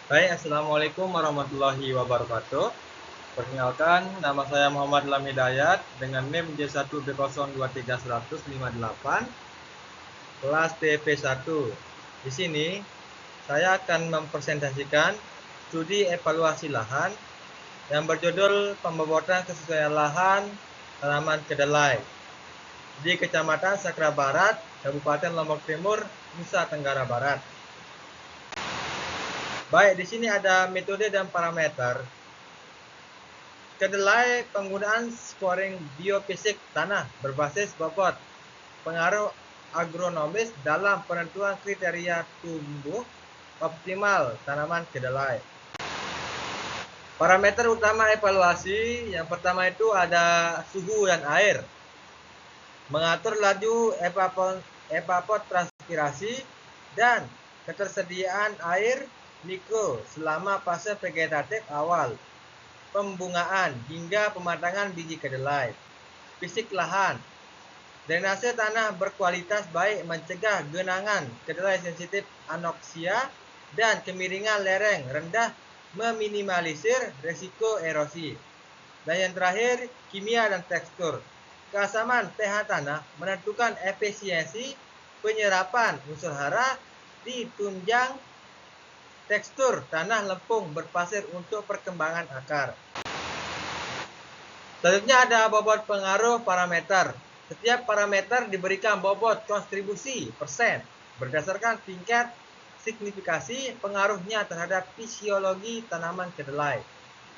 Baik, Assalamualaikum warahmatullahi wabarakatuh. Perkenalkan, nama saya Muhammad Lam Hidayat dengan NIM J1B023158, kelas TP1. Di sini, saya akan mempresentasikan studi evaluasi lahan yang berjudul Pembobotan Kesesuaian Lahan Tanaman Kedelai di Kecamatan Sakra Barat, Kabupaten Lombok Timur, Nusa Tenggara Barat. Baik, di sini ada metode dan parameter. Kedelai penggunaan scoring biofisik tanah berbasis bobot, pengaruh agronomis dalam penentuan kriteria tumbuh optimal tanaman kedelai. Parameter utama evaluasi yang pertama itu ada suhu dan air, mengatur laju evapotranspirasi dan ketersediaan air mikro selama fase vegetatif awal, pembungaan hingga pematangan biji kedelai. Fisik lahan, drainase tanah berkualitas baik mencegah genangan kedelai sensitif anoksia dan kemiringan lereng rendah meminimalisir resiko erosi. Dan yang terakhir, kimia dan tekstur. Keasaman pH tanah menentukan efisiensi penyerapan unsur hara ditunjang tekstur tanah lempung berpasir untuk perkembangan akar. Selanjutnya ada bobot pengaruh parameter. Setiap parameter diberikan bobot kontribusi persen berdasarkan tingkat signifikasi pengaruhnya terhadap fisiologi tanaman kedelai.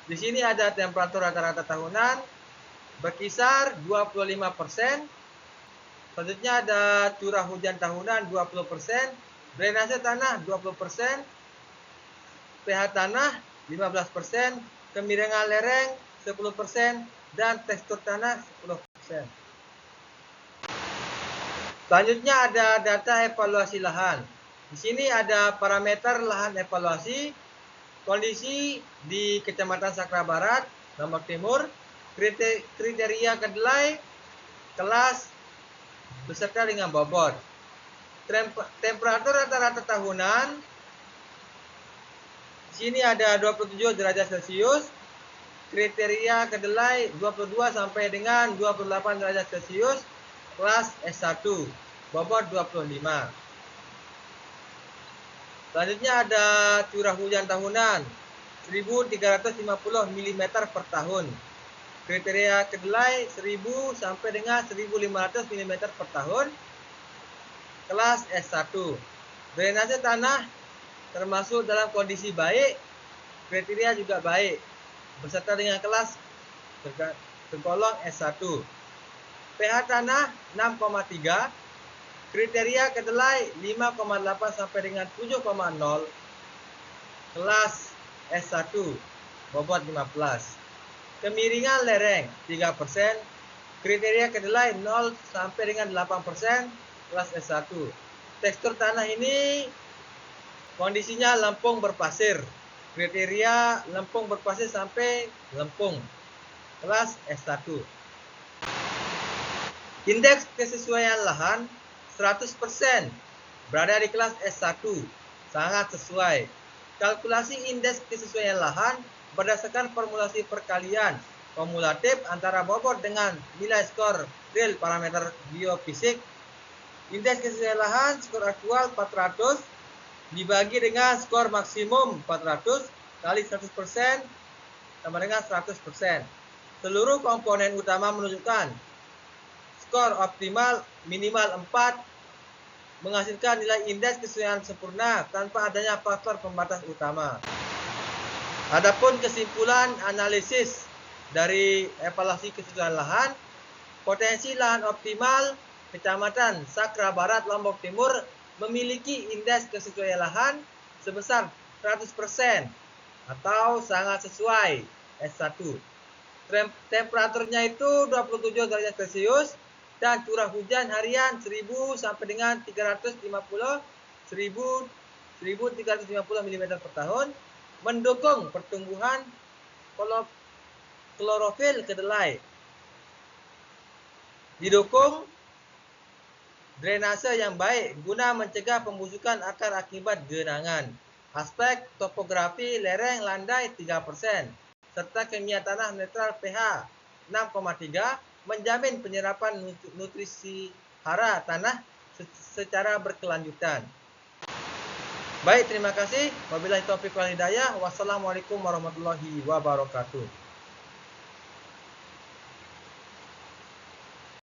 Di sini ada temperatur rata-rata tahunan berkisar 25%. Selanjutnya ada curah hujan tahunan 20%, drainase tanah 20%, pH tanah 15%, kemiringan lereng 10%, dan tekstur tanah 10%. Selanjutnya ada data evaluasi lahan. Di sini ada parameter lahan evaluasi, kondisi di Kecamatan Sakra Barat, Lombok Timur, kriteria kedelai, kelas, beserta dengan bobot. Temperatur rata-rata tahunan, di sini ada 27 derajat Celcius, kriteria kedelai 22 sampai dengan 28 derajat Celcius, kelas S1, bobot 25. Selanjutnya ada curah hujan tahunan 1350 mm per tahun. Kriteria kedelai 1000 sampai dengan 1500 mm per tahun, kelas S1. Drainase tanah termasuk dalam kondisi baik, kriteria juga baik, beserta dengan kelas tergolong S1. pH tanah 6,3, kriteria kedelai 5,8 sampai dengan 7,0, kelas S1, bobot 15. Kemiringan lereng 3%, kriteria kedelai 0 sampai dengan 8%, kelas S1. Tekstur tanah ini kondisinya lempung berpasir, kriteria lempung berpasir sampai lempung, kelas S1. Indeks kesesuaian lahan 100%, berada di kelas S1, sangat sesuai. Kalkulasi indeks kesesuaian lahan berdasarkan formulasi perkalian kumulatif antara bobot dengan nilai skor real parameter biofisik. Indeks kesesuaian lahan skor aktual 400 dibagi dengan skor maksimum 400 kali 100% sama dengan 100%. Seluruh komponen utama menunjukkan skor optimal minimal 4 menghasilkan nilai indeks kesesuaian sempurna tanpa adanya faktor pembatas utama. Adapun kesimpulan analisis dari evaluasi kesesuaian lahan, potensi lahan optimal Kecamatan Sakra Barat, Lombok Timur memiliki indeks kesesuaian lahan sebesar 100% atau sangat sesuai S1. Temperaturnya itu 27 derajat Celcius dan curah hujan harian 1000 sampai dengan 350 mm per tahun, mendukung pertumbuhan klorofil kedelai. Didukung drainase yang baik guna mencegah pembusukan akar akibat genangan. Aspek topografi lereng landai 3%, serta kimia tanah netral pH 6,3 menjamin penyerapan nutrisi hara tanah secara berkelanjutan. Baik, terima kasih. Wabillahi taufiq wal hidayah. Wassalamualaikum warahmatullahi wabarakatuh.